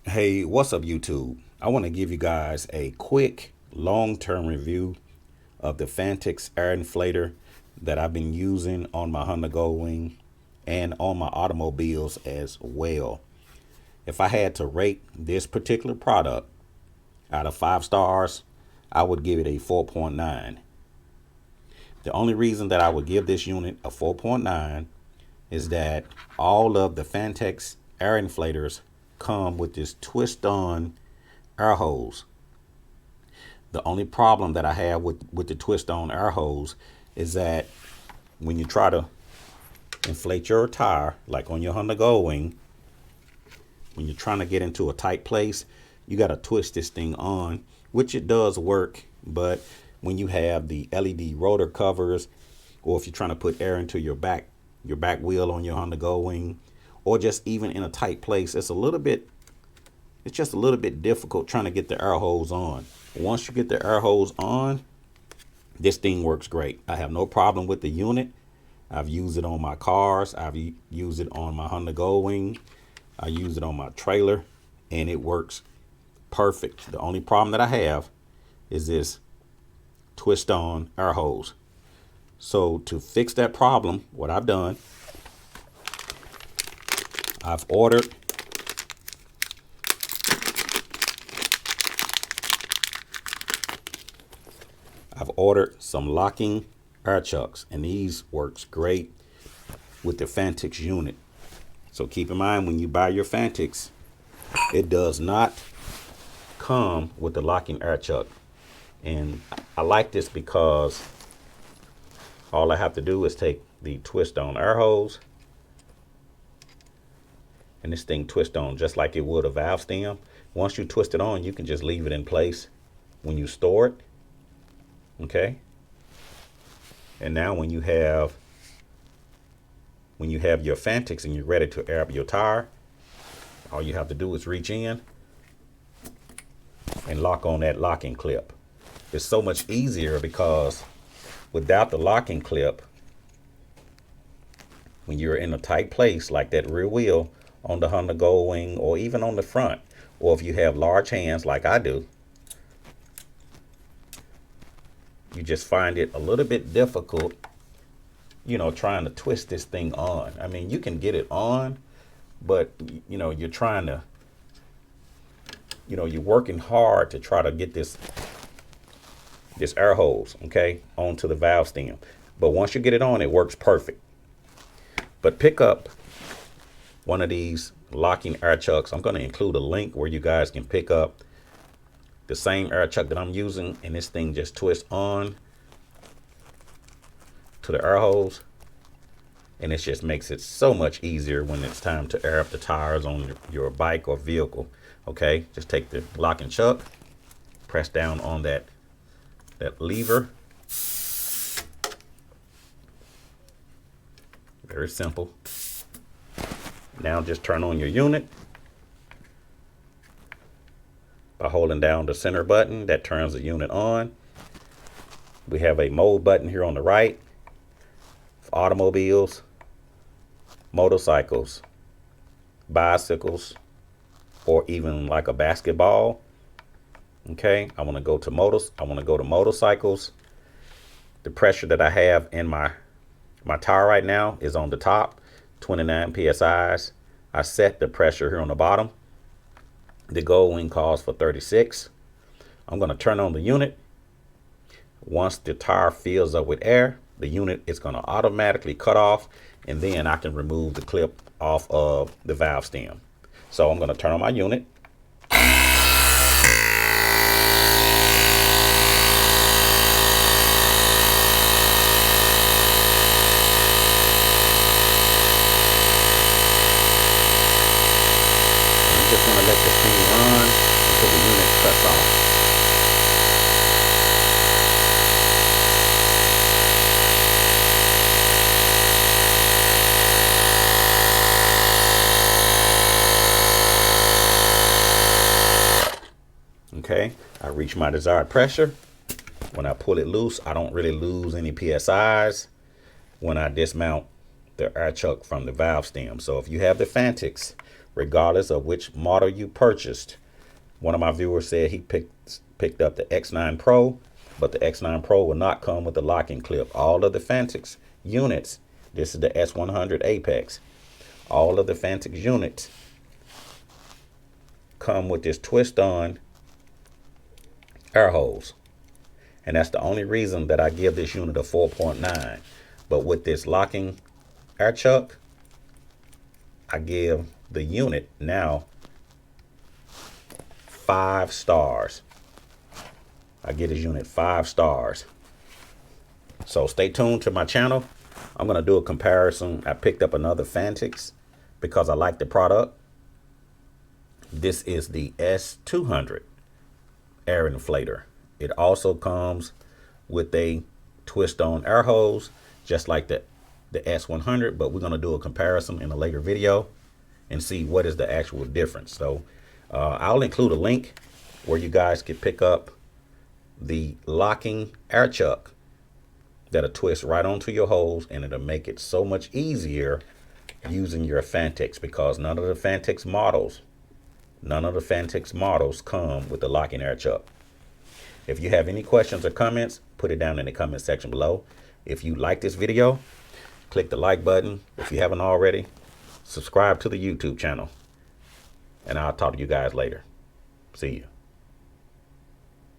Hey, what's up, YouTube? I want to give you guys a quick long-term review of the Fantix air inflator that I've been using on my Honda Goldwing and on my automobiles as well. If I had to rate this particular product out of 5 stars, I would give it a 4.9. The only reason that I would give this unit a 4.9 is that all of the Fantix air inflators come with this twist-on air hose. The only problem that I have with the twist-on air hose is that when you try to inflate your tire, like on your Honda Goldwing, when you're trying to get into a tight place, you got to twist this thing on, which it does work. But when you have the LED rotor covers, or if you're trying to put air into your back wheel on your Honda Goldwing, or just even in a tight place, it's just a little bit difficult trying to get the air hose on. Once you get the air hose on, this thing works great. I have no problem with the unit. I've used it on my cars. I've used it on my Honda Goldwing. I use it on my trailer, and it works perfect. The only problem that I have is this twist-on air hose. So to fix that problem, what I've done, I've ordered some locking air chucks, and these works great with the Fantix unit. So keep in mind, when you buy your Fantiks, it does not come with the locking air chuck. And I like this because all I have to do is take the twist-on air hose, and this thing twists on just like it would a valve stem. Once you twist it on, you can just leave it in place when you store it. Okay. And now when you have your Fantiks and you're ready to air up your tire, all you have to do is reach in and lock on that locking clip. It's so much easier because without the locking clip, when you're in a tight place like that rear wheel on the Honda Goldwing, or even on the front, or if you have large hands like I do, you just find it a little bit difficult, trying to twist this thing on. I mean, you can get it on, but you're trying to, you're working hard to try to get this air hose, okay, onto the valve stem. But once you get it on, it works perfect. But pick up one of these locking air chucks. I'm going to include a link where you guys can pick up the same air chuck that I'm using, and this thing just twists on to the air hose, and it just makes it so much easier when it's time to air up the tires on your bike or vehicle. Okay, just take the locking chuck, press down on that lever. Very simple. Now just turn on your unit by holding down the center button. That turns the unit on. We have a mode button here on the right for automobiles, motorcycles, bicycles, or even like a basketball. Okay, I want to go to motorcycles. The pressure that I have in my tire right now is on the top, 29 psi's. I set the pressure here on the bottom. The Goldwing calls for 36. I'm going to turn on the unit. Once the tire fills up with air, the unit is going to automatically cut off, and then I can remove the clip off of the valve stem. So I'm going to turn on my unit. I'm just going to let this thing run until the unit cuts off. Okay, I reach my desired pressure. When I pull it loose, I don't really lose any psi's when I dismount the air chuck from the valve stem. So if you have the Fantiks regardless of which model you purchased. One of my viewers said he picked up the X9 Pro, but the X9 Pro will not come with the locking clip. All of the Fantik units, this is the S100 Apex, all of the Fantik units come with this twist-on air hose. And that's the only reason that I give this unit a 4.9. But with this locking air chuck, I give the unit now 5 stars. I give this unit 5 stars. So stay tuned to my channel. I'm going to do a comparison. I picked up another Fantik because I like the product. This is the S200 air inflator. It also comes with a twist-on air hose, just like the S100, but we're going to do a comparison in a later video and see what is the actual difference. So I'll include a link where you guys can pick up the locking air chuck that'll twist right onto your hose, and it'll make it so much easier using your Fantik, because none of the Fantik models come with the locking air chuck. If you have any questions or comments, put it down in the comment section below. If you like this video, click the like button. If you haven't already, subscribe to the YouTube channel. And I'll talk to you guys later. See you.